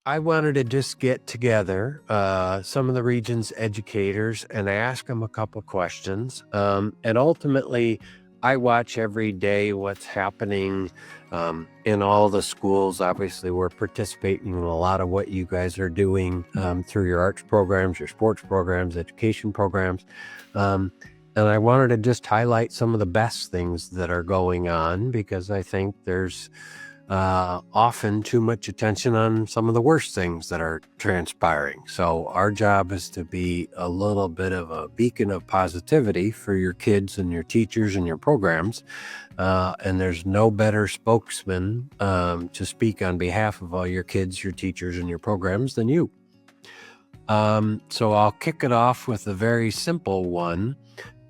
I wanted to just get together some of the region's educators and ask them a couple questions. And ultimately, I watch every day what's happening in all the schools. Obviously, we're participating in a lot of what you guys are doing through your arts programs, your sports programs, education programs. And I wanted to just highlight some of the best things that are going on, because I think there's often too much attention on some of the worst things that are transpiring. So our job is to be a little bit of a beacon of positivity for your kids and your teachers and your programs. And there's no better spokesman to speak on behalf of all your kids, your teachers, and your programs than you. So I'll kick it off with a very simple one.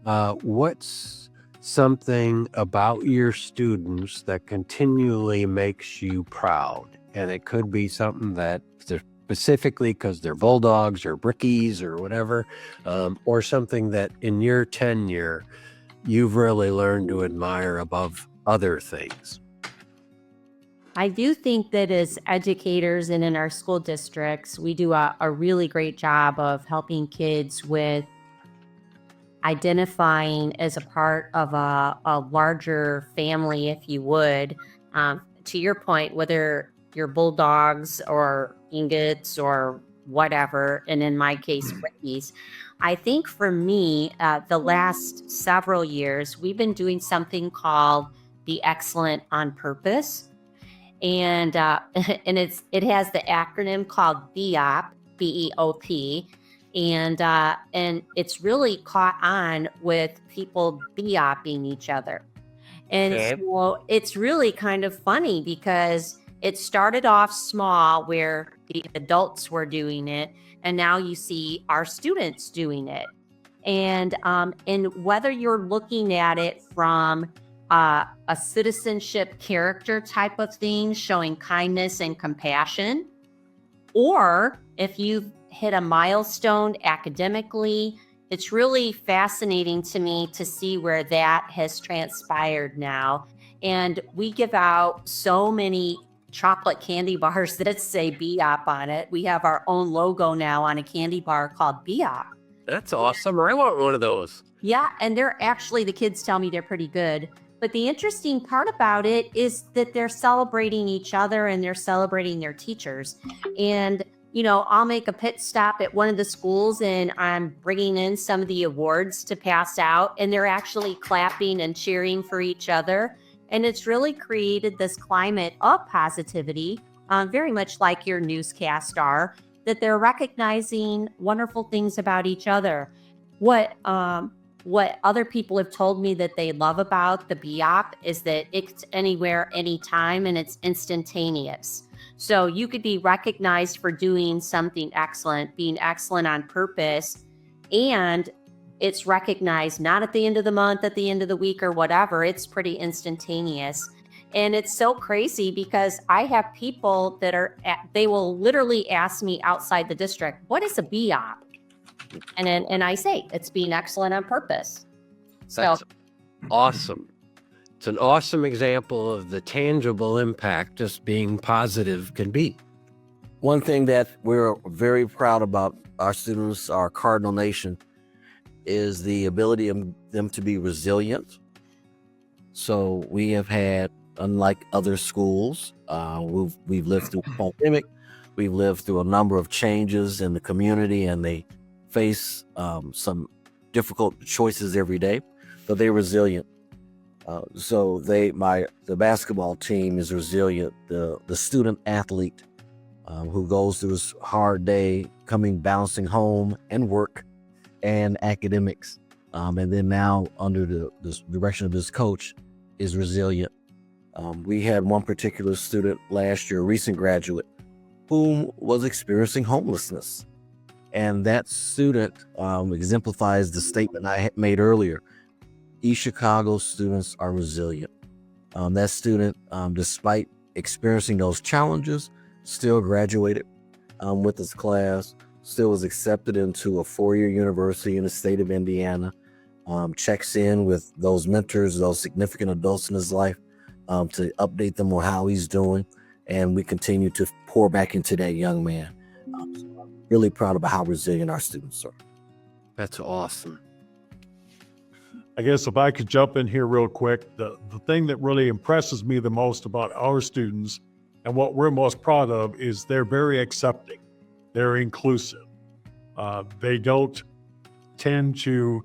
What's something about your students that continually makes you proud? And it could be something that specifically because they're bulldogs or brickies or whatever, or something that in your tenure you've really learned to admire above other things. I do think that as educators and in our school districts, we do a really great job of helping kids with identifying as a part of a larger family, if you would. To your point, whether you're bulldogs or ingots or whatever, and in my case, brickies, I think for me, the last several years, we've been doing something called the Excellent on Purpose. And and it has the acronym called BEOP, BEOP. And it's really caught on with people BEOPing each other. And so it's really kind of funny because it started off small where the adults were doing it, and now you see our students doing it. And whether you're looking at it from a citizenship character type of thing, showing kindness and compassion, or if you've hit a milestone academically, it's really fascinating to me to see where that has transpired now. And we give out so many chocolate candy bars that say BEOP on it. We have our own logo now on a candy bar called BEOP. That's awesome. I want one of those. Yeah, and they're actually, the kids tell me they're pretty good. But the interesting part about it is that they're celebrating each other and they're celebrating their teachers. And I'll make a pit stop at one of the schools and I'm bringing in some of the awards to pass out, and they're actually clapping and cheering for each other. And it's really created this climate of positivity, very much like your newscasts are, that they're recognizing wonderful things about each other. What other people have told me that they love about the BEOP is that it's anywhere, anytime, and it's instantaneous. So you could be recognized for doing something excellent, being excellent on purpose, and it's recognized not at the end of the month, at the end of the week, or whatever. It's pretty instantaneous. And it's so crazy because I have people that they will literally ask me outside the district, what is a BEOP? And I say, it's being excellent on purpose. That's awesome. It's an awesome example of the tangible impact just being positive can be. One thing that we're very proud about our students, our Cardinal Nation, is the ability of them to be resilient. So we have had, unlike other schools, we've lived through a pandemic, we've lived through a number of changes in the community, and they face some difficult choices every day, but they're resilient. So the basketball team is resilient. The student athlete who goes through his hard day, bouncing home and work and academics, and then now under the direction of his coach is resilient. We had one particular student last year, a recent graduate, whom was experiencing homelessness. And that student exemplifies the statement I made earlier. East Chicago students are resilient. That student, despite experiencing those challenges, still graduated with his class, still was accepted into a four-year university in the state of Indiana, checks in with those mentors, those significant adults in his life to update them on how he's doing. and we continue to pour back into that young man. So I'm really proud about how resilient our students are. That's awesome. I guess if I could jump in here real quick, the thing that really impresses me the most about our students and what we're most proud of is they're very accepting. They're inclusive. They don't tend to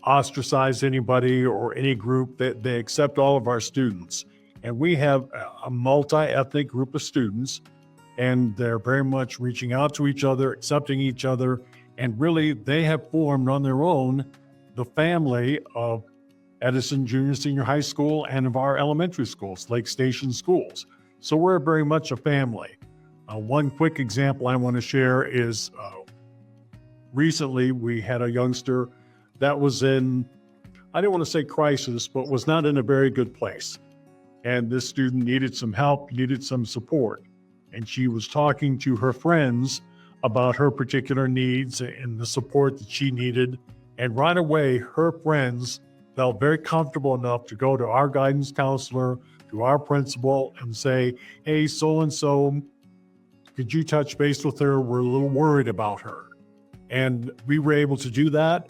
ostracize anybody or any group. They accept all of our students. And we have a multi-ethnic group of students, and they're very much reaching out to each other, accepting each other, and really they have formed on their own the family of Edison Junior Senior High School and of our elementary schools, Lake Station schools. So we're very much a family. One quick example I want to share is recently we had a youngster that was in, I don't want to say crisis, but was not in a very good place. And this student needed some help, needed some support. And she was talking to her friends about her particular needs and the support that she needed. And right away, her friends felt very comfortable enough to go to our guidance counselor, to our principal, and say, hey, so-and-so, could you touch base with her? We're a little worried about her. And we were able to do that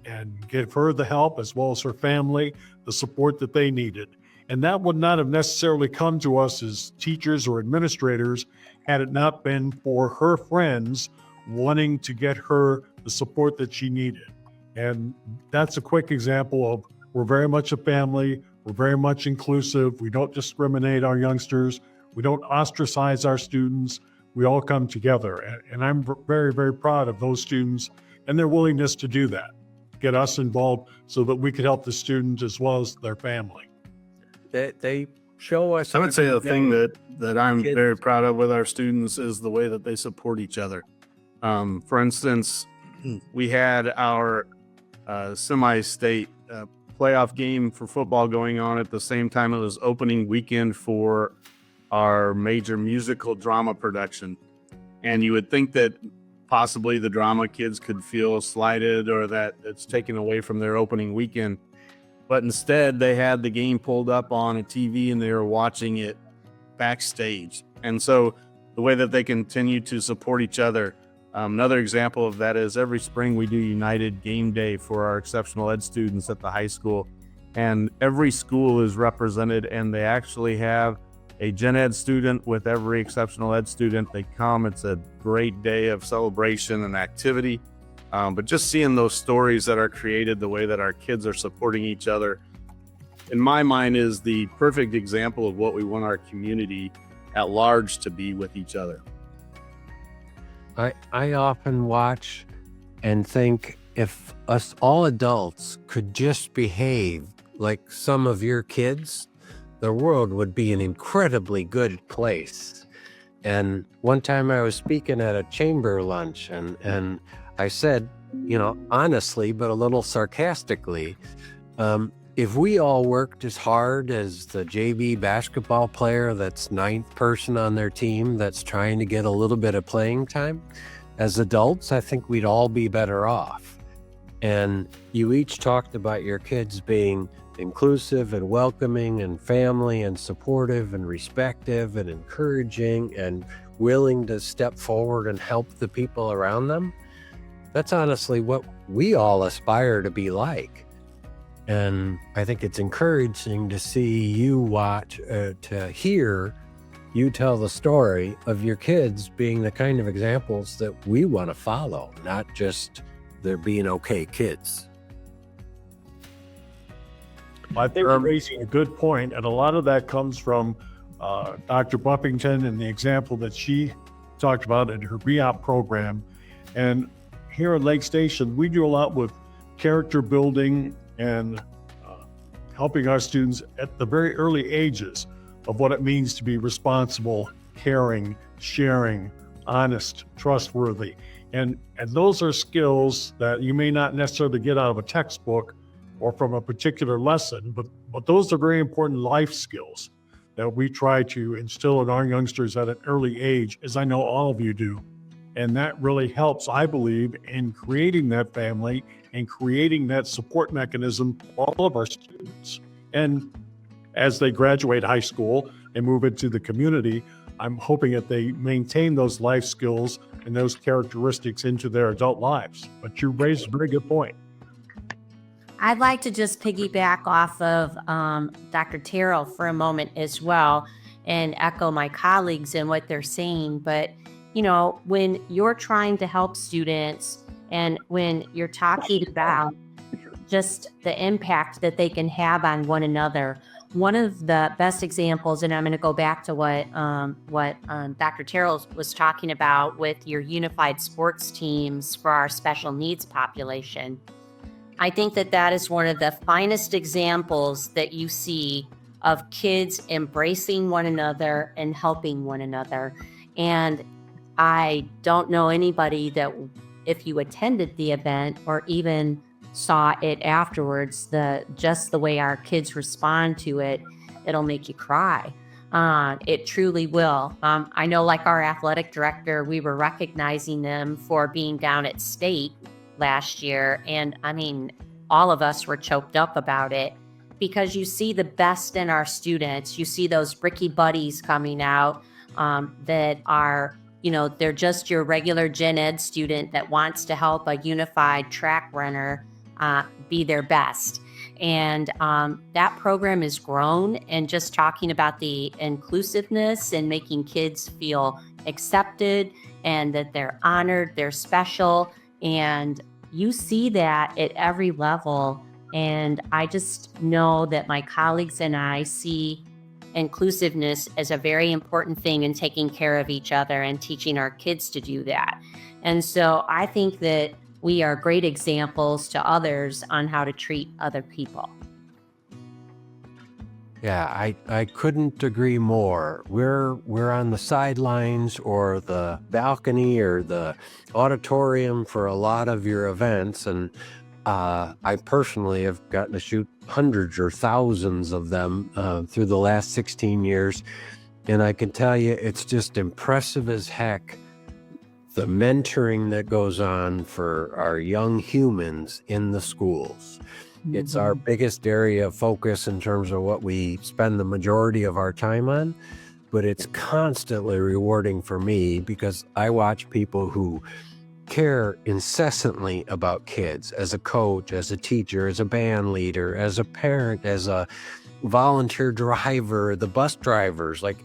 and give her the help, as well as her family, the support that they needed. And that would not have necessarily come to us as teachers or administrators had it not been for her friends wanting to get her the support that she needed. And that's a quick example of we're very much a family. We're very much inclusive. We don't discriminate our youngsters. We don't ostracize our students. We all come together. And I'm very, very proud of those students and their willingness to do that, get us involved so that we could help the students as well as their family. They show us. I would say the thing that I'm kids. very proud of with our students is the way that they support each other. For instance, we had our semi-state playoff game for football going on at the same time it was opening weekend for our major musical drama production. And you would think that possibly the drama kids could feel slighted or that it's taken away from their opening weekend. But instead, they had the game pulled up on a TV and they were watching it backstage. And so the way that they continue to support each other. Another example of that is every spring we do United Game Day for our exceptional ed students at the high school. And every school is represented, and they actually have a gen ed student with every exceptional ed student. They come. It's a great day of celebration and activity. But just seeing those stories that are created, the way that our kids are supporting each other, in my mind, is the perfect example of what we want our community at large to be with each other. I often watch and think if us all adults could just behave like some of your kids, the world would be an incredibly good place. And one time I was speaking at a chamber lunch and I said, honestly, but a little sarcastically, if we all worked as hard as the JV basketball player that's ninth person on their team that's trying to get a little bit of playing time, as adults, I think we'd all be better off. And you each talked about your kids being inclusive and welcoming and family and supportive and respective and encouraging and willing to step forward and help the people around them. That's honestly what we all aspire to be like. And I think it's encouraging to see you watch, to hear you tell the story of your kids being the kind of examples that we want to follow, not just they're being okay kids. I think you're raising a good point, and a lot of that comes from Dr. Buffington and the example that she talked about in her BOP program. And here at Lake Station, we do a lot with character building and helping our students at the very early ages of what it means to be responsible, caring, sharing, honest, trustworthy. And those are skills that you may not necessarily get out of a textbook or from a particular lesson, but those are very important life skills that we try to instill in our youngsters at an early age, as I know all of you do. And that really helps, I believe, in creating that family and creating that support mechanism for all of our students. And as they graduate high school, and move into the community, I'm hoping that they maintain those life skills and those characteristics into their adult lives. But you raised a very good point. I'd like to just piggyback off of Dr. Terrill for a moment as well and echo my colleagues and what they're saying. But, you know, when you're trying to help students and when you're talking about just the impact that they can have on one another, one of the best examples, and I'm going to go back to what Dr. Terrill was talking about with your unified sports teams for our special needs population. I think that that is one of the finest examples that you see of kids embracing one another and helping one another. And I don't know anybody that, if you attended the event or even saw it afterwards, just the way our kids respond to it, it'll make you cry. It truly will. I know, like our athletic director, we were recognizing them for being down at state last year. And I mean, all of us were choked up about it because you see the best in our students. You see those bricky buddies coming out that are, you know, they're just your regular gen ed student that wants to help a unified track runner be their best. And that program has grown, and just talking about the inclusiveness and making kids feel accepted and that they're honored, they're special. And you see that at every level. And I just know that my colleagues and I see inclusiveness as a very important thing in taking care of each other and teaching our kids to do that. And so I think that we are great examples to others on how to treat other people. Yeah, I couldn't agree more. We're on the sidelines or the balcony or the auditorium for a lot of your events, and I personally have gotten to shoot hundreds or thousands of them through the last 16 years, and I can tell you it's just impressive as heck, the mentoring that goes on for our young humans in the schools. It's our biggest area of focus in terms of what we spend the majority of our time on, but it's constantly rewarding for me because I watch people who care incessantly about kids as a coach, as a teacher, as a band leader, as a parent, as a volunteer driver, the bus drivers. Like,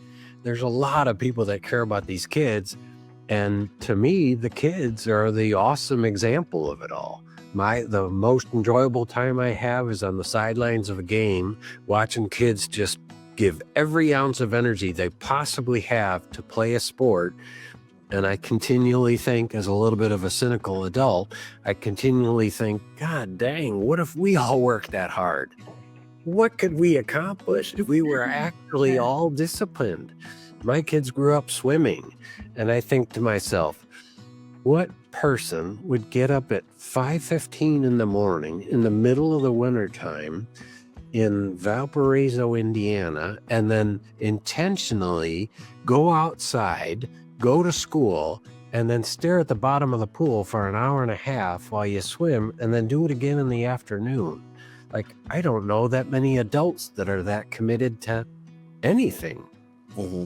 there's a lot of people that care about these kids. And to me, the kids are the awesome example of it all. The most enjoyable time I have is on the sidelines of a game, watching kids just give every ounce of energy they possibly have to play a sport. And I continually think, as a little bit of a cynical adult, I continually think, God dang, what if we all worked that hard? What could we accomplish if we were actually all disciplined? My kids grew up swimming, and I think to myself, what person would get up at 5:15 in the morning in the middle of the wintertime in Valparaiso, Indiana, and then intentionally go outside, go to school, and then stare at the bottom of the pool for an hour and a half while you swim, and then do it again in the afternoon? Like, I don't know that many adults that are that committed to anything. Mm-hmm.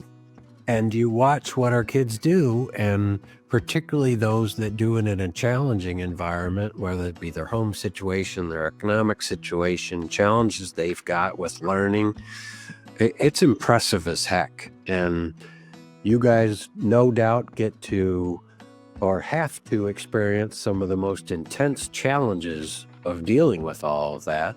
And you watch what our kids do, and particularly those that do it in a challenging environment, whether it be their home situation, their economic situation, challenges they've got with learning. It's impressive as heck. And you guys no doubt get to or have to experience some of the most intense challenges of dealing with all of that.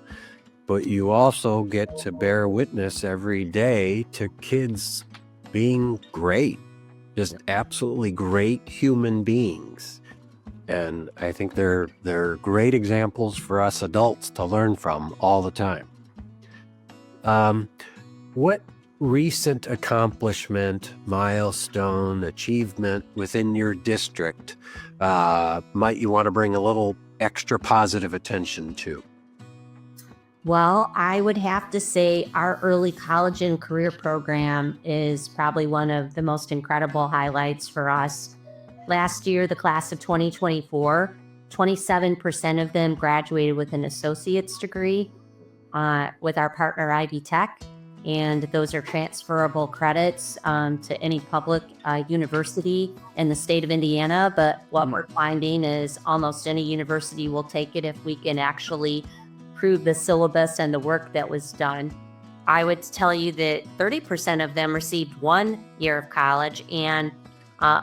But you also get to bear witness every day to kids being great, just absolutely great human beings. And I think they're great examples for us adults to learn from all the time. What recent accomplishment, milestone, achievement within your district might you want to bring a little extra positive attention to? Well, I would have to say our early college and career program is probably one of the most incredible highlights for us. Last year, the class of 2024, 27% of them graduated with an associate's degree with our partner Ivy Tech. and those are transferable credits to any public university in the state of Indiana. But what we're finding is almost any university will take it if we can actually prove the syllabus and the work that was done. I would tell you that 30% of them received 1 year of college, and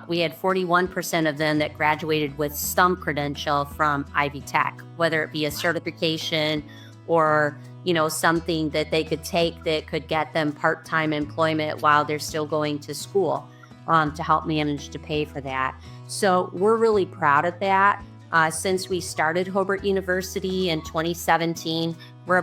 we had 41% of them that graduated with some credential from Ivy Tech, whether it be a certification or something that they could take that could get them part-time employment while they're still going to school to help manage to pay for that. So we're really proud of that. Since we started Hobart University in 2017, we're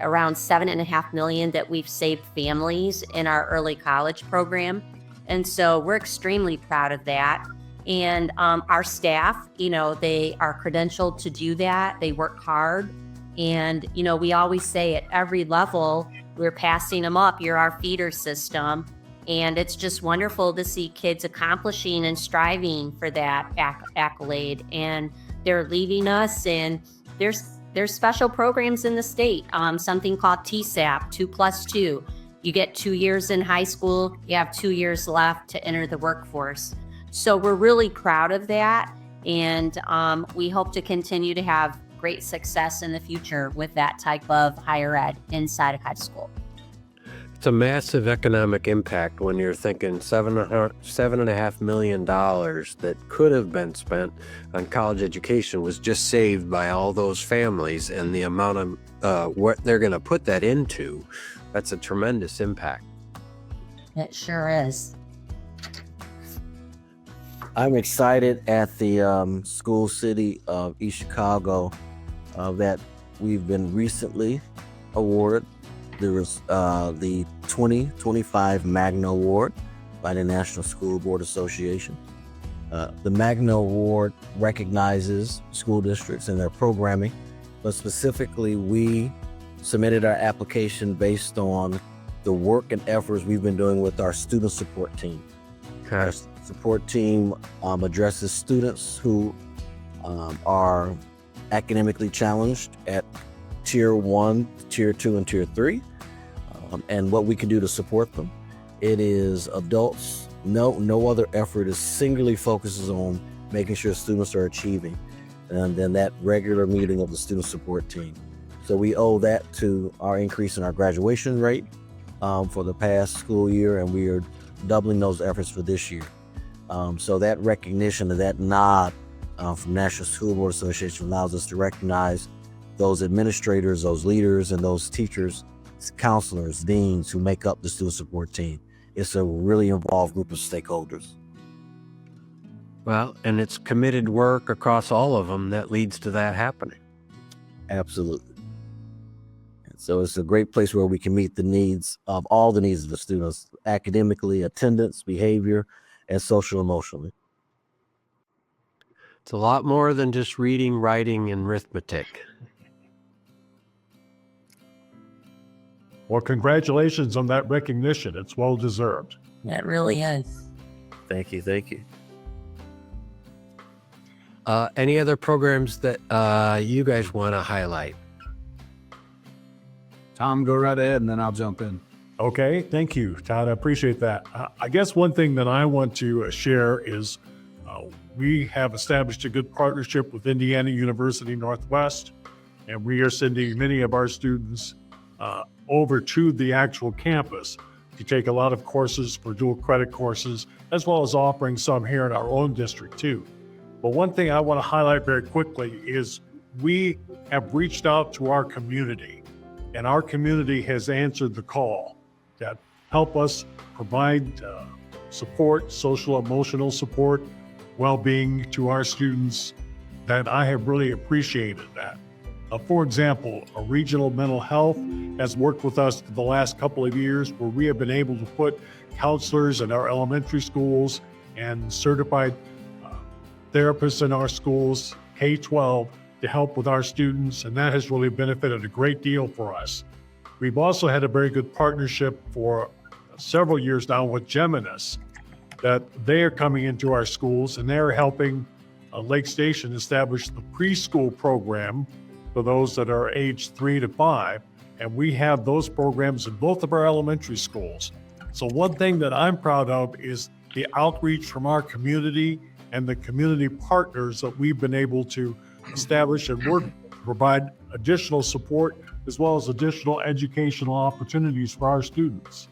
around $7.5 million that we've saved families in our early college program. And so we're extremely proud of that. And our staff, they are credentialed to do that. They work hard. And, we always say at every level, we're passing them up. You're our feeder system. And it's just wonderful to see kids accomplishing and striving for that accolade. And they're leaving us, and there's special programs in the state, something called TSAP, 2+2. You get 2 years in high school, you have 2 years left to enter the workforce. So we're really proud of that. And we hope to continue to have great success in the future with that type of higher ed inside of high school. It's a massive economic impact when you're thinking $7.5 million that could have been spent on college education was just saved by all those families, and the amount of what they're going to put that into. That's a tremendous impact. It sure is. I'm excited at the school city of East Chicago that we've been recently awarded. There was the 2025 Magna Award by the National School Board Association. The Magna Award recognizes school districts and their programming, but specifically we submitted our application based on the work and efforts we've been doing with our student support team. Okay. Our support team addresses students who are academically challenged at Tier 1, Tier 2, and Tier 3, and what we can do to support them. It is adults. No other effort is singularly focuses on making sure students are achieving, and then that regular meeting of the student support team. So we owe that to our increase in our graduation rate for the past school year, and we are doubling those efforts for this year. So that recognition of that nod from National School Board Association allows us to recognize those administrators, those leaders, and those teachers, counselors, deans who make up the student support team. It's a really involved group of stakeholders. Well, and it's committed work across all of them that leads to that happening. Absolutely. And so it's a great place where we can meet the needs of all the needs of the students, academically, attendance, behavior, and social emotionally. It's a lot more than just reading, writing, and arithmetic. Well, congratulations on that recognition. It's well deserved. It really is. Thank you. Thank you. Any other programs that you guys want to highlight? Tom, go right ahead, and then I'll jump in. Okay, thank you, Todd. I appreciate that. I guess one thing that I want to share is we have established a good partnership with Indiana University Northwest, and we are sending many of our students over to the actual campus to take a lot of courses for dual credit courses, as well as offering some here in our own district too. But one thing I want to highlight very quickly is we have reached out to our community, and our community has answered the call that help us provide support, social, emotional support, well-being to our students, that I have really appreciated that. For example, a regional mental health has worked with us for the last couple of years, where we have been able to put counselors in our elementary schools and certified therapists in our schools, K-12, to help with our students, and that has really benefited a great deal for us. We've also had a very good partnership for several years now with Geminis, that they are coming into our schools and they're helping Lake Station establish the preschool program for those that are age 3 to 5. and we have those programs in both of our elementary schools. So one thing that I'm proud of is the outreach from our community and the community partners that we've been able to establish and work to provide additional support as well as additional educational opportunities for our students.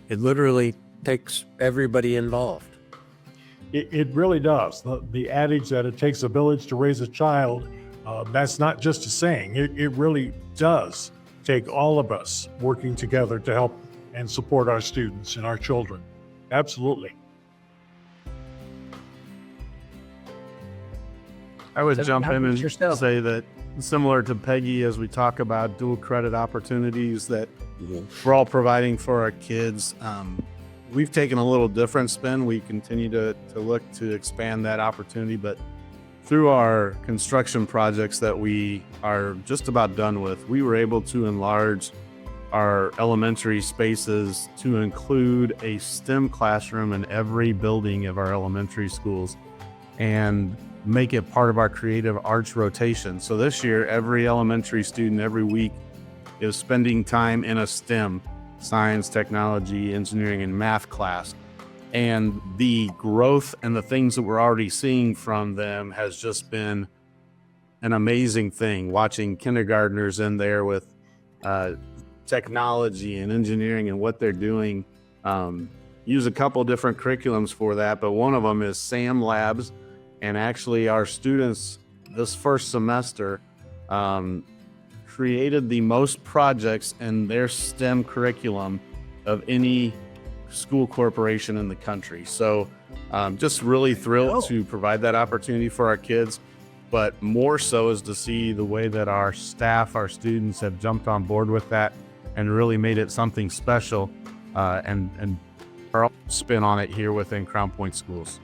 It literally takes everybody involved. It really does. The adage that it takes a village to raise a child, that's not just a saying. It really does take all of us working together to help and support our students and our children. Absolutely. I would So jump how in about and yourself? say that similar to Peggy, as we talk about dual credit opportunities that we're all providing for our kids, we've taken a little different spin. We continue to look to expand that opportunity, but through our construction projects that we are just about done with, we were able to enlarge our elementary spaces to include a STEM classroom in every building of our elementary schools and make it part of our creative arts rotation. So this year, every elementary student every week is spending time in a STEM, science, technology, engineering, and math class. And the growth and the things that we're already seeing from them has just been an amazing thing. Watching kindergartners in there with technology and engineering and what they're doing. Use a couple different curriculums for that, but one of them is SAM Labs. And actually our students this first semester created the most projects in their STEM curriculum of any school corporation in the country. So just really thrilled to provide that opportunity for our kids, but more so is to see the way that our staff, our students have jumped on board with that and really made it something special and our spin on it here within Crown Point Schools.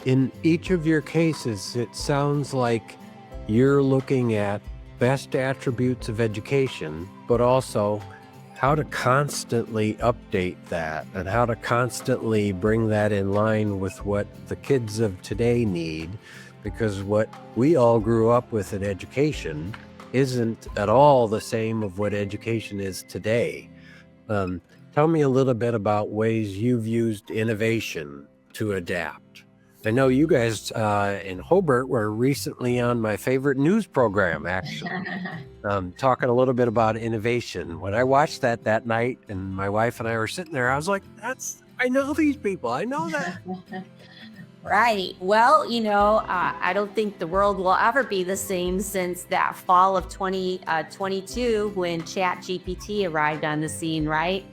In each of your cases, it sounds like you're looking at best attributes of education, but also how to constantly update that and how to constantly bring that in line with what the kids of today need, because what we all grew up with in education isn't at all the same of what education is today. Tell me a little bit about ways you've used innovation to adapt. I know you guys in Hobart were recently on my favorite news program, actually, talking a little bit about innovation. When I watched that night and my wife and I were sitting there, I was like, I know these people. I know that. Right. Well, I don't think the world will ever be the same since that fall of 2022 when ChatGPT arrived on the scene, right?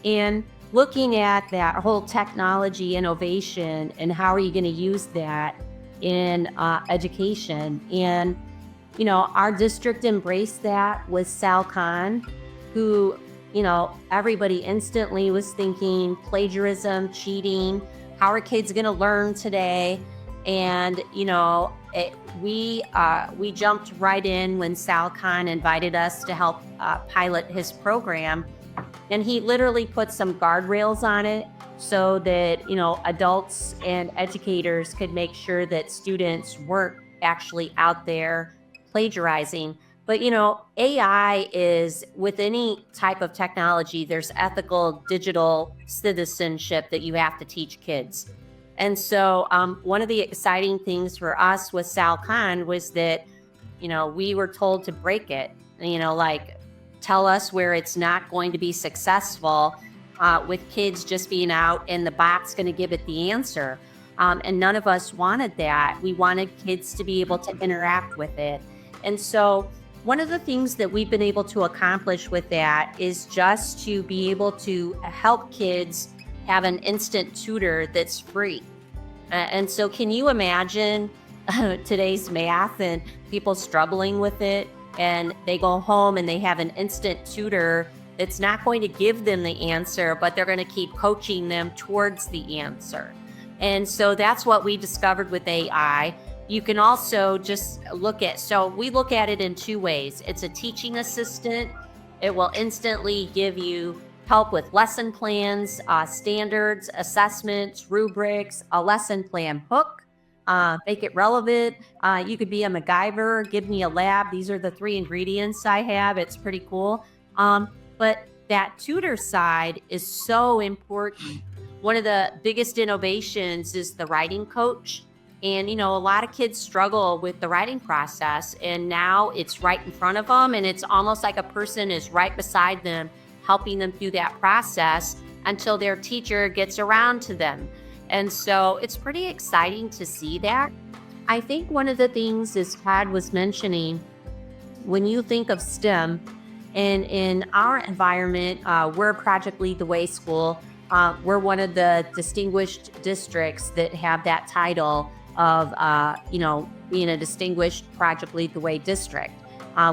And looking at that whole technology innovation and how are you going to use that in education. And, our district embraced that with Sal Khan, who, everybody instantly was thinking plagiarism, cheating, how are kids going to learn today? And, we jumped right in when Sal Khan invited us to help pilot his program. And he literally put some guardrails on it so that, adults and educators could make sure that students weren't actually out there plagiarizing. But, AI is, with any type of technology, there's ethical digital citizenship that you have to teach kids. And so one of the exciting things for us with Sal Khan was that, we were told to break it, tell us where it's not going to be successful with kids just being out and the bot's going to give it the answer. And none of us wanted that. We wanted kids to be able to interact with it. And so one of the things that we've been able to accomplish with that is just to be able to help kids have an instant tutor that's free. And so can you imagine today's math and people struggling with it? And they go home and they have an instant tutor that's not going to give them the answer, but they're going to keep coaching them towards the answer. And so that's what we discovered with AI. You can also just we look at it in two ways. It's a teaching assistant. It will instantly give you help with lesson plans, standards, assessments, rubrics, a lesson plan book, make it relevant. You could be a MacGyver, give me a lab. These are the 3 ingredients I have. It's pretty cool. But that tutor side is so important. One of the biggest innovations is the writing coach. And, a lot of kids struggle with the writing process, and now it's right in front of them. And it's almost like a person is right beside them, helping them through that process until their teacher gets around to them. And so it's pretty exciting to see that. I think one of the things, as Todd was mentioning, when you think of STEM, and in our environment, we're a Project Lead the Way school. We're one of the distinguished districts that have that title of, being a distinguished Project Lead the Way district.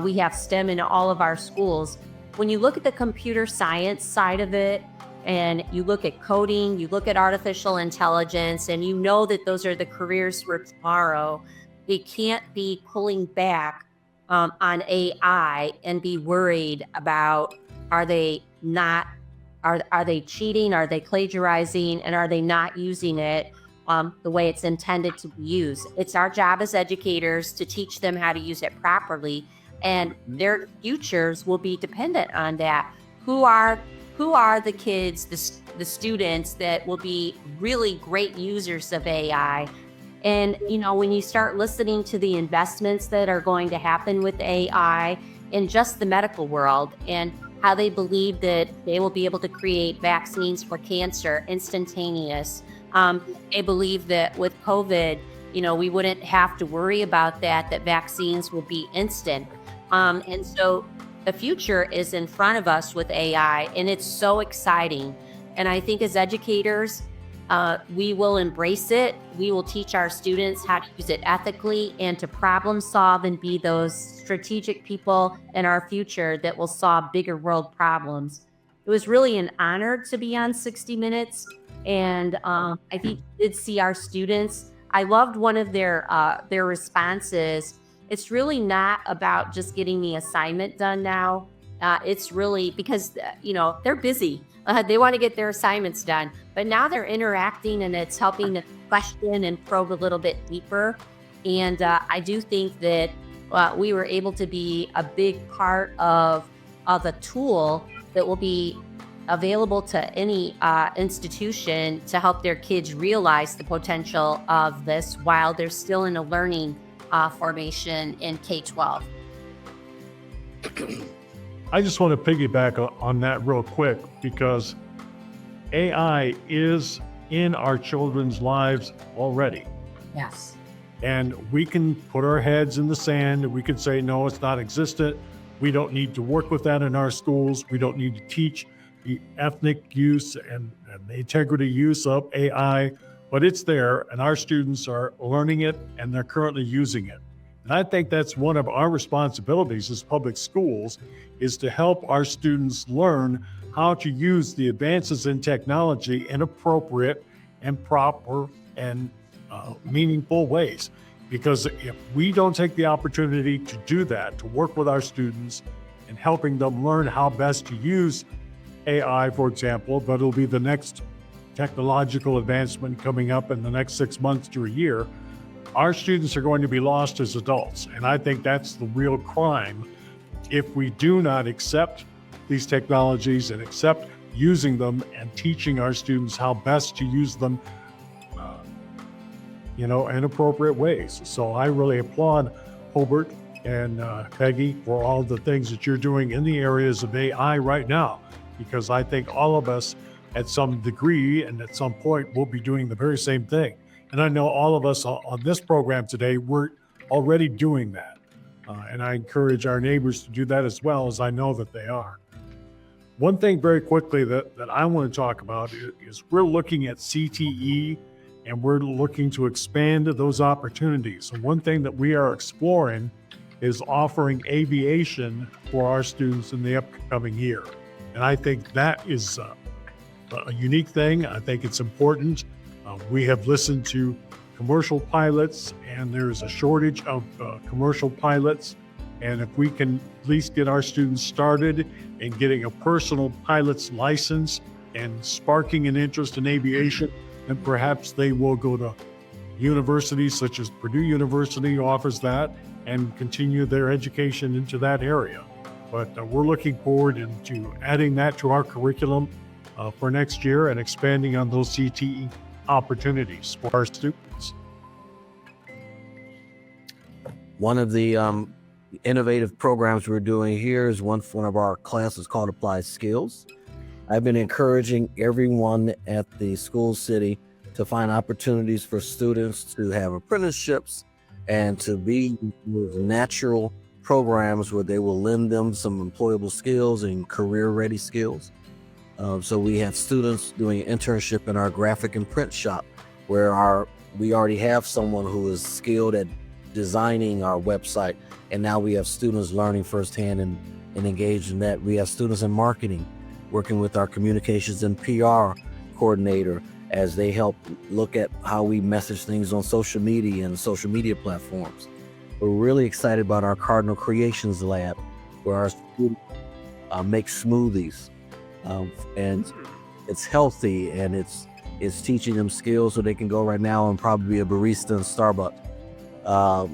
We have STEM in all of our schools. When you look at the computer science side of it, and you look at coding, you look at artificial intelligence, and you know that those are the careers for tomorrow, we can't be pulling back on AI and be worried about, are they cheating, are they plagiarizing, and are they not using it the way it's intended to be used. It's our job as educators to teach them how to use it properly, and their futures will be dependent on that. Who are the kids, the students that will be really great users of AI? And, when you start listening to the investments that are going to happen with AI in just the medical world, and how they believe that they will be able to create vaccines for cancer instantaneous. They believe that with COVID, we wouldn't have to worry about that vaccines will be instant. And so the future is in front of us with AI, and it's so exciting. And I think as educators, we will embrace it. We will teach our students how to use it ethically and to problem solve and be those strategic people in our future that will solve bigger world problems. It was really an honor to be on 60 Minutes. And I think you did see our students. I loved one of their responses. It's really not about just getting the assignment done now. It's really because, they're busy. They want to get their assignments done, but now they're interacting, and it's helping to question and probe a little bit deeper. And I do think that we were able to be a big part of a tool that will be available to any institution to help their kids realize the potential of this while they're still in a learning formation in K-12. I just want to piggyback on that real quick, because AI is in our children's lives already. Yes. And we can put our heads in the sand and we can say, no, it's not existent. We don't need to work with that in our schools. We don't need to teach the ethnic use and the integrity use of AI, but it's there, and our students are learning it and they're currently using it. And I think that's one of our responsibilities as public schools, is to help our students learn how to use the advances in technology in appropriate and proper and meaningful ways. Because if we don't take the opportunity to do that, to work with our students and helping them learn how best to use AI, for example, but it'll be the next technological advancement coming up in the next 6 months to a year, our students are going to be lost as adults. And I think that's the real crime if we do not accept these technologies and accept using them and teaching our students how best to use them, in appropriate ways. So I really applaud Hobart and Peggy for all the things that you're doing in the areas of AI right now, because I think all of us at some degree and at some point will be doing the very same thing. And I know all of us on this program today, we're already doing that. And I encourage our neighbors to do that as well, as I know that they are. One thing very quickly that I want to talk about is we're looking at CTE, and we're looking to expand those opportunities. And one thing that we are exploring is offering aviation for our students in the upcoming year. And I think that is a unique thing. I think it's important. We have listened to commercial pilots, and there's a shortage of commercial pilots. And if we can at least get our students started in getting a personal pilot's license and sparking an interest in aviation, then perhaps they will go to, universities such as Purdue University offers that and continue their education into that area. But we're looking forward into adding that to our curriculum for next year and expanding on those CTE opportunities for our students. One of the innovative programs we're doing here is one of our classes called Applied Skills. I've been encouraging everyone at the school city to find opportunities for students to have apprenticeships and to be with natural programs where they will lend them some employable skills and career-ready skills. So we have students doing an internship in our graphic and print shop where we already have someone who is skilled at designing our website, and now we have students learning firsthand and engaged in that. We have students in marketing working with our communications and PR coordinator as they help look at how we message things on social media and social media platforms. We're really excited about our Cardinal Creations Lab, where our students make smoothies, and it's healthy, and it's teaching them skills so they can go right now and probably be a barista in Starbucks.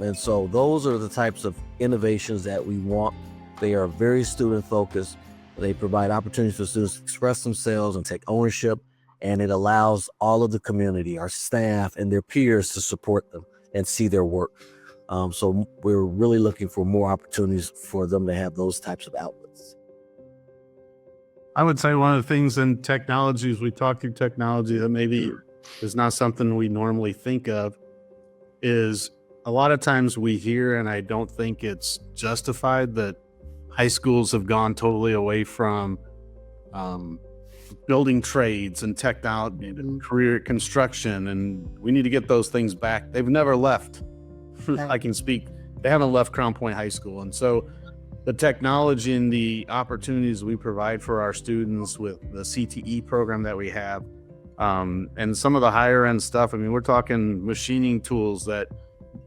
And so those are the types of innovations that we want. They are very student focused. They provide opportunities for students to express themselves and take ownership, and it allows all of the community, our staff and their peers, to support them and see their work. So we're really looking for more opportunities for them to have those types of outlets. I would say one of the things in technology, as we talk through technology, that maybe is not something we normally think of, is a lot of times we hear, and I don't think it's justified, that high schools have gone totally away from building trades and technology and career construction, and we need to get those things back. They've never left. I can speak. They haven't left Crown Point High School. And so the technology and the opportunities we provide for our students with the CTE program that we have, and some of the higher end stuff, I mean, we're talking machining tools that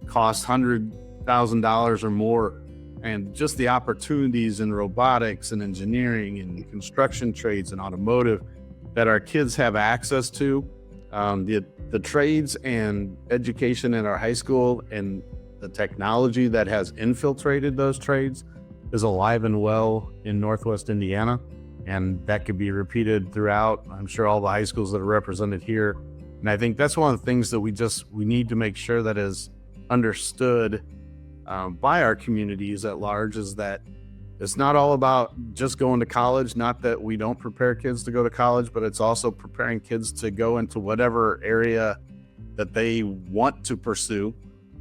cost $100,000 or more, and just the opportunities in robotics and engineering and construction trades and automotive that our kids have access to. The trades and education in our high school and the technology that has infiltrated those trades is alive and well in Northwest Indiana, and that could be repeated throughout, I'm sure, all the high schools that are represented here. And I think that's one of the things that we need to make sure that is understood by our communities at large, is that it's not all about just going to college. Not that we don't prepare kids to go to college, but it's also preparing kids to go into whatever area that they want to pursue.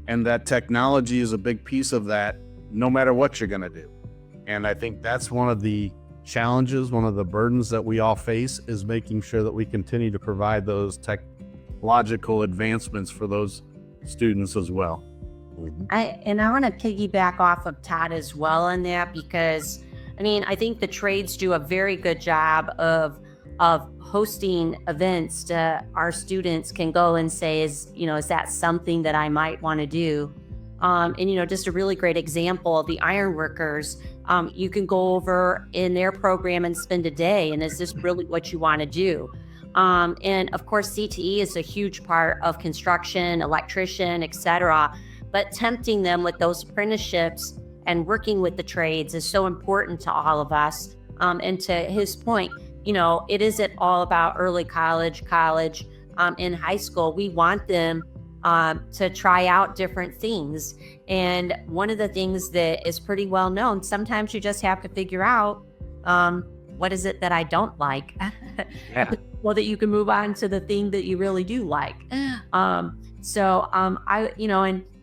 And that technology is a big piece of that, no matter what you're going to do. And I think that's one of the challenges, one of the burdens that we all face, is making sure that we continue to provide those technological advancements for those students as well. I want to piggyback off of Todd as well on that, because I mean, I think the trades do a very good job of hosting events to our students can go and say, is that something that I might want to do? And just a really great example, the ironworkers, you can go over in their program and spend a day, and is this really what you want to do? And of course, CTE is a huge part of construction, electrician, etc. But tempting them with those apprenticeships and working with the trades is so important to all of us. And to his point, it isn't all about early college. In high school, we want them to try out different things. And one of the things that is pretty well known, sometimes you just have to figure out what is it that I don't like, well, that you can move on to the thing that you really do like. And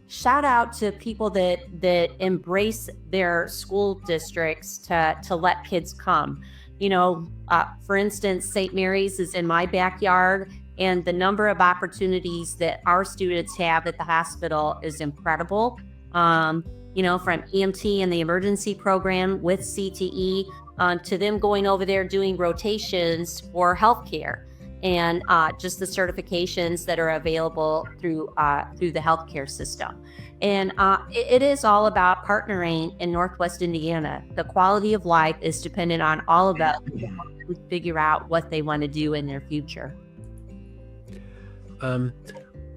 shout out to people that embrace their school districts to let kids come. For instance, St. Mary's is in my backyard, and the number of opportunities that our students have at the hospital is incredible. From EMT and the emergency program with CTE to them going over there doing rotations for healthcare, and just the certifications that are available through the healthcare system. And it is all about partnering in Northwest Indiana. The quality of life is dependent on all of that to figure out what they want to do in their future.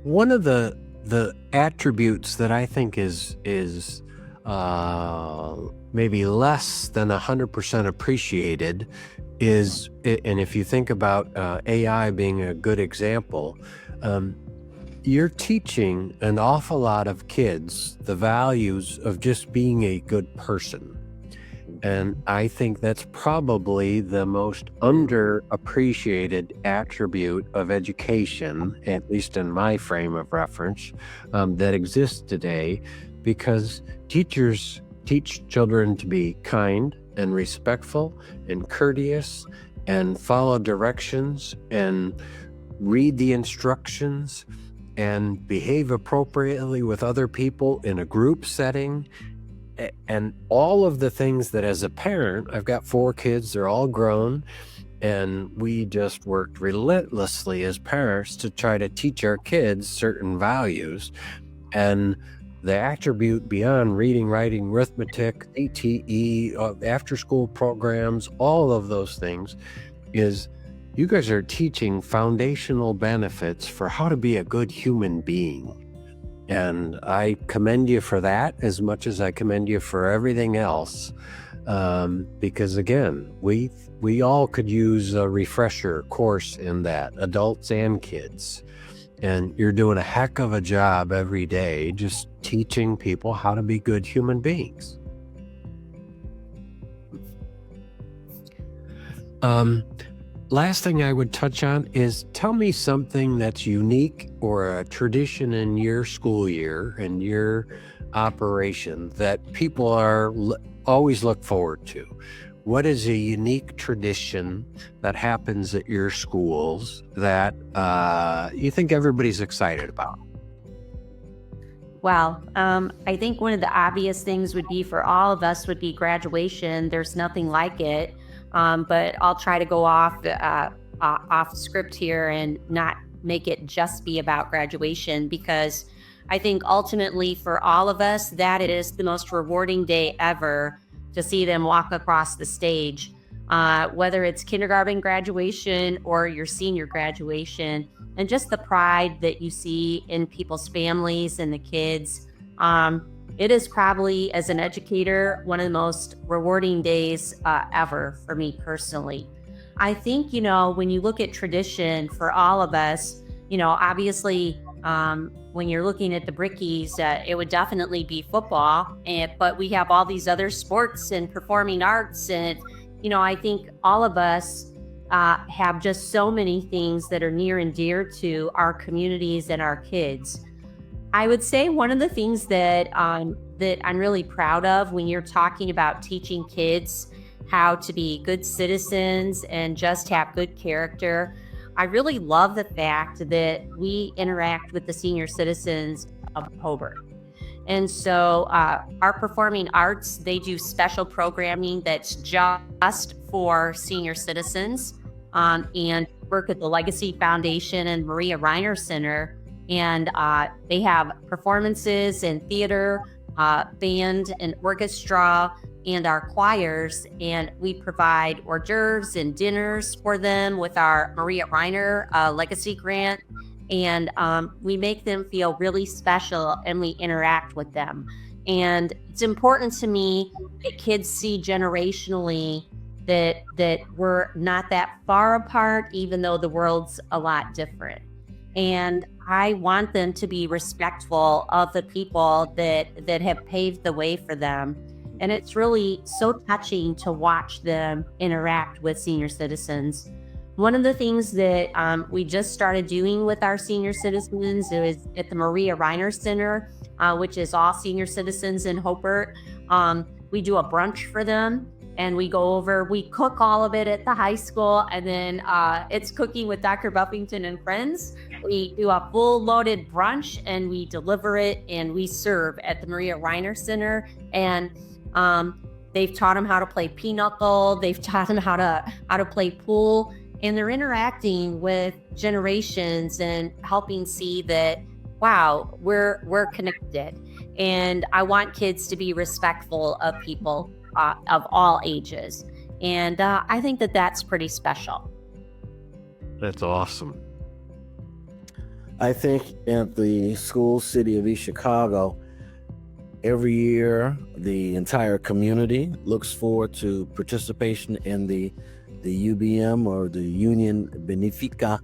One of the the attributes that I think is maybe less than 100% appreciated is, and if you think about AI being a good example, you're teaching an awful lot of kids the values of just being a good person. And I think that's probably the most underappreciated attribute of education, at least in my frame of reference, that exists today, because teachers teach children to be kind and respectful and courteous and follow directions and read the instructions and behave appropriately with other people in a group setting. And all of the things that, as a parent, I've got 4 kids, they're all grown, and we just worked relentlessly as parents to try to teach our kids certain values. And the attribute beyond reading, writing, arithmetic, CTE, after school programs, all of those things, is you guys are teaching foundational benefits for how to be a good human being. And I commend you for that as much as I commend you for everything else. Because again, we all could use a refresher course in that, adults and kids. And you're doing a heck of a job every day just teaching people how to be good human beings. Last thing I would touch on is, tell me something that's unique or a tradition in your school year and your operation that people are always look forward to. What is a unique tradition that happens at your schools that you think everybody's excited about? Well, I think one of the obvious things would be for all of us would be graduation. There's nothing like it. But I'll try to go off script here and not make it just be about graduation, because I think ultimately for all of us, that it is the most rewarding day ever to see them walk across the stage, whether it's kindergarten graduation or your senior graduation, and just the pride that you see in people's families and the kids. It is probably, as an educator, one of the most rewarding days ever for me personally. I think, when you look at tradition for all of us, obviously, when you're looking at the Brickies, it would definitely be football. But we have all these other sports and performing arts. And, I think all of us have just so many things that are near and dear to our communities and our kids. I would say one of the things that I'm really proud of when you're talking about teaching kids how to be good citizens and just have good character, I really love the fact that we interact with the senior citizens of Hobart. And so our performing arts, they do special programming that's just for senior citizens, and work at the Legacy Foundation and Maria Reiner Center. And they have performances in theater, band and orchestra, and our choirs. And we provide hors d'oeuvres and dinners for them with our Maria Reiner Legacy Grant. And we make them feel really special, and we interact with them. And it's important to me that kids see generationally that we're not that far apart, even though the world's a lot different. And I want them to be respectful of the people that have paved the way for them. And it's really so touching to watch them interact with senior citizens. One of the things that we just started doing with our senior citizens is at the Maria Reiner Center, which is all senior citizens in Hobart. We do a brunch for them. And we cook all of it at the high school, and then it's cooking with Dr. Buffington and friends. We do a full loaded brunch, and we deliver it, and we serve at the Maria Reiner Center. And they've taught them how to play pinochle. They've taught them how to play pool, and they're interacting with generations and helping see that, wow, we're connected. And I want kids to be respectful of people of all ages. And I think that that's pretty special. That's awesome. I think at the school city of East Chicago, every year the entire community looks forward to participation in the UBM, or the Union Benefica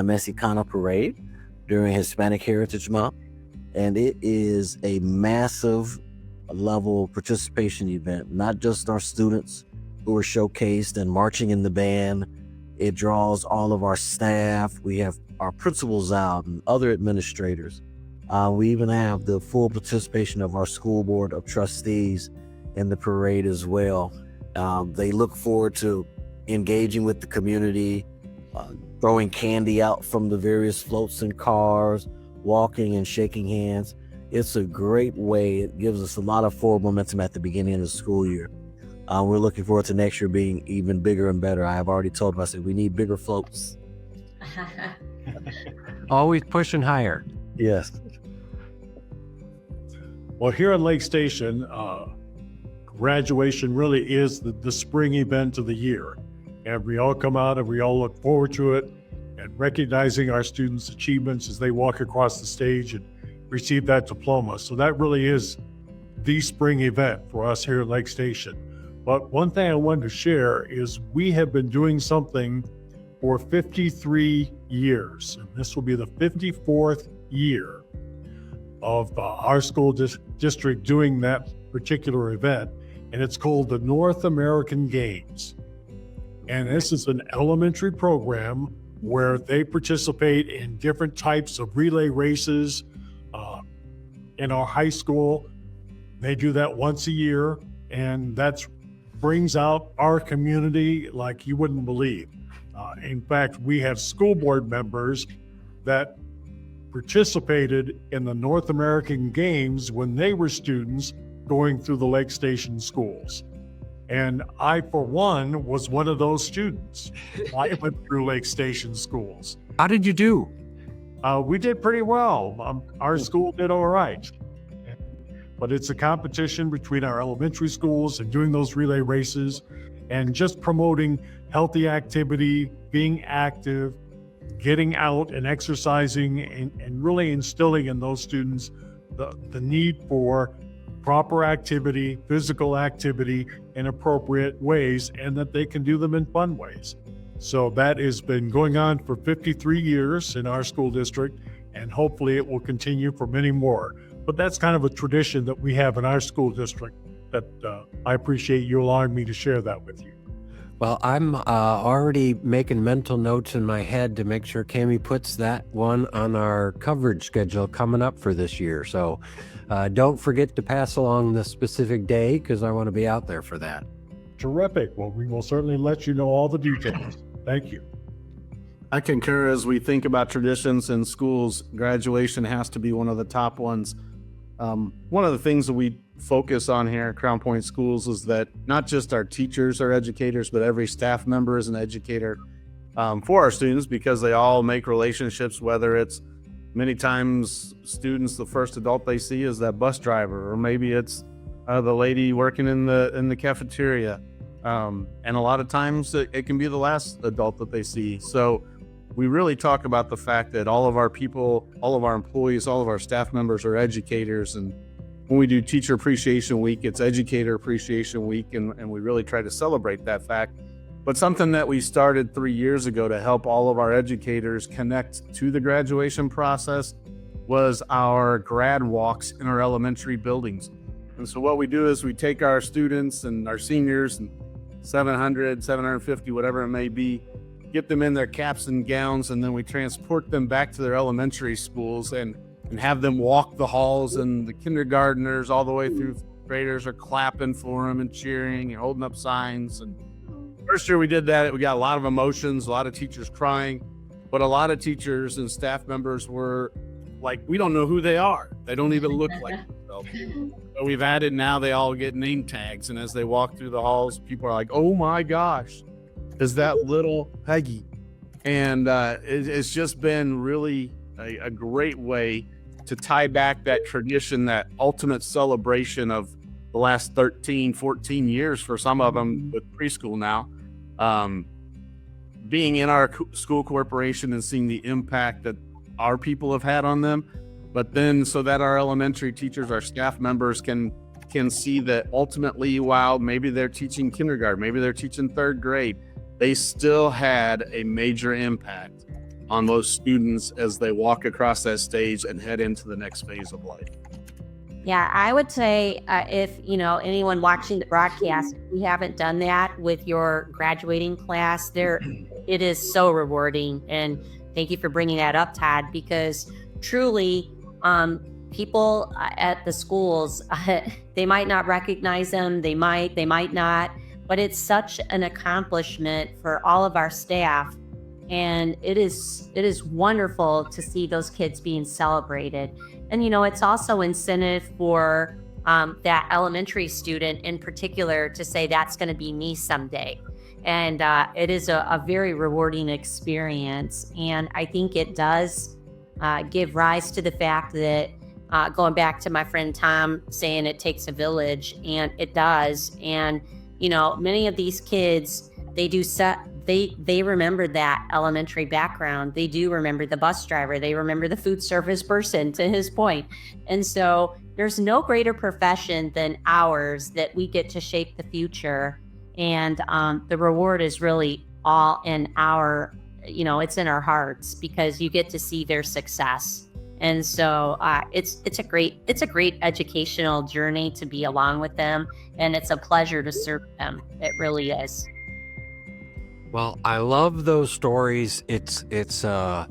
Mexicana Parade during Hispanic Heritage Month. And it is a massive level participation event, not just our students who are showcased and marching in the band. It draws all of our staff. We have our principals out and other administrators. We even have the full participation of our school board of trustees in the parade as well. They look forward to engaging with the community, throwing candy out from the various floats and cars, walking and shaking hands. It's a great way. It gives us a lot of forward momentum at the beginning of the school year. We're looking forward to next year being even bigger and better. I have already told them, I said, we need bigger floats. Always pushing higher. Yes. Well, here at Lake Station, graduation really is the spring event of the year. And we all come out and we all look forward to it, and recognizing our students' achievements as they walk across the stage and receive that diploma. So that really is the spring event for us here at Lake Station. But one thing I wanted to share is we have been doing something for 53 years. And this will be the 54th year of our school district doing that particular event. And it's called the North American Games. And this is an elementary program where they participate in different types of relay races. In our high school, they do that once a year, and that brings out our community like you wouldn't believe. In fact, we have school board members that participated in the North American Games when they were students going through the Lake Station schools. And I, for one, was one of those students. I went through Lake Station schools. How did you do? We did pretty well. Our school did all right. But it's a competition between our elementary schools and doing those relay races and just promoting healthy activity, being active, getting out and exercising, and really instilling in those students the need for proper activity, physical activity in appropriate ways, and that they can do them in fun ways. So that has been going on for 53 years in our school district, and hopefully it will continue for many more. But that's kind of a tradition that we have in our school district that I appreciate you allowing me to share that with you. Well, I'm already making mental notes in my head to make sure Cami puts that one on our coverage schedule coming up for this year. So don't forget to pass along the specific day, because I want to be out there for that. Terrific. Well, we will certainly let you know all the details. Thank you. I concur. As we think about traditions in schools, graduation has to be one of the top ones. One of the things that we focus on here at Crown Point Schools is that not just our teachers are educators, but every staff member is an educator for our students, because they all make relationships, whether it's many times students, the first adult they see is that bus driver, or maybe it's the lady working in the cafeteria. And a lot of times it can be the last adult that they see. So we really talk about the fact that all of our people, all of our employees, all of our staff members are educators. And when we do Teacher Appreciation Week, it's Educator Appreciation Week, and we really try to celebrate that fact. But something that we started 3 years ago to help all of our educators connect to the graduation process was our grad walks in our elementary buildings. And so what we do is we take our students and our seniors, and 700, 750, whatever it may be, get them in their caps and gowns, and then we transport them back to their elementary schools and have them walk the halls, and the kindergartners all the way through graders are clapping for them and cheering and holding up signs. And first year we did that, we got a lot of emotions, a lot of teachers crying, but a lot of teachers and staff members were like, we don't know who they are. They don't even look like themselves. So we've added, now they all get name tags, and as they walk through the halls, people are like, oh my gosh, is that little Peggy? And it's just been really a great way to tie back that tradition, that ultimate celebration of the last 13, 14 years for some of them with preschool now. Being in our school corporation and seeing the impact that our people have had on them, but then so that our elementary teachers, our staff members can see that ultimately, while maybe they're teaching kindergarten, maybe they're teaching third grade, they still had a major impact on those students as they walk across that stage and head into the next phase of life. Yeah, I would say if, anyone watching the broadcast, if you haven't done that with your graduating class, it is so rewarding. And thank you for bringing that up, Todd, because truly, people at the schools, they might not recognize them, they might not, but it's such an accomplishment for all of our staff. And it is wonderful to see those kids being celebrated. And, it's also incentive for that elementary student in particular to say, that's going to be me someday. And it is a very rewarding experience. And I think it does give rise to the fact that, going back to my friend Tom saying it takes a village, and it does. And, many of these kids, they remember that elementary background. They do remember the bus driver. They remember the food service person, to his point. And so there's no greater profession than ours that we get to shape the future. And the reward is really all in our, it's in our hearts, because you get to see their success. And so it's a great educational journey to be along with them. And it's a pleasure to serve them. It really is. Well, I love those stories. It's an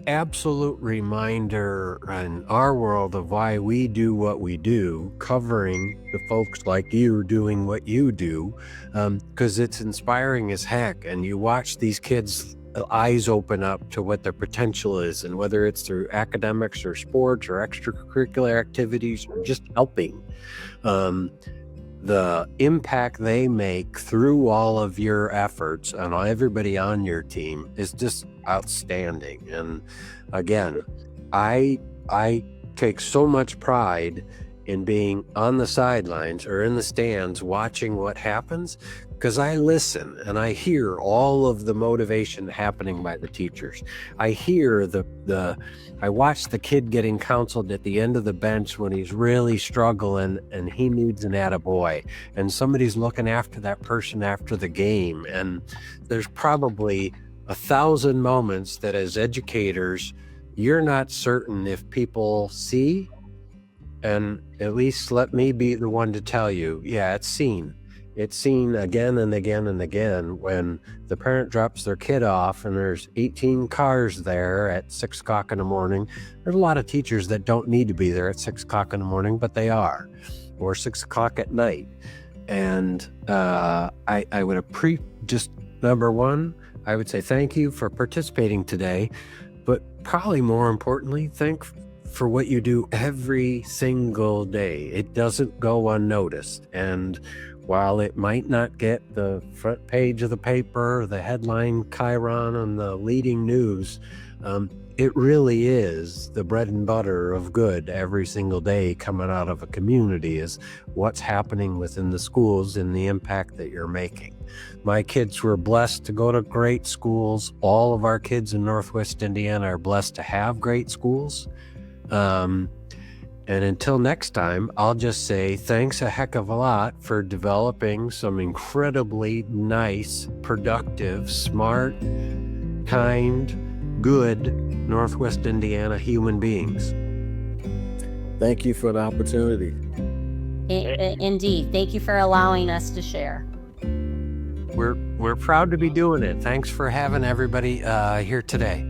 absolute reminder in our world of why we do what we do, covering the folks like you doing what you do, because it's inspiring as heck. And you watch these kids' eyes open up to what their potential is, and whether it's through academics or sports or extracurricular activities or just helping. The impact they make through all of your efforts and everybody on your team is just outstanding. And again, I take so much pride in being on the sidelines or in the stands watching what happens, because I listen and I hear all of the motivation happening by the teachers. I hear I watch the kid getting counseled at the end of the bench when he's really struggling and he needs an attaboy, and somebody's looking after that person after the game. And there's probably 1,000 moments that as educators, you're not certain if people see, and at least let me be the one to tell you, yeah, it's seen. It's seen again and again and again when the parent drops their kid off and there's 18 cars there at 6 o'clock in the morning. There's a lot of teachers that don't need to be there at 6 o'clock in the morning, but they are, or 6 o'clock at night. And I would just number one, I would say thank you for participating today, but probably more importantly, thank for what you do every single day. It doesn't go unnoticed. And while it might not get the front page of the paper, the headline chyron on the leading news, it really is the bread and butter of good every single day coming out of a community, is what's happening within the schools and the impact that you're making. My kids were blessed to go to great schools. All of our kids in Northwest Indiana are blessed to have great schools. And until next time, I'll just say thanks a heck of a lot for developing some incredibly nice, productive, smart, kind, good Northwest Indiana human beings. Thank you for the opportunity. Indeed. Thank you for allowing us to share. We're proud to be doing it. Thanks for having everybody here today.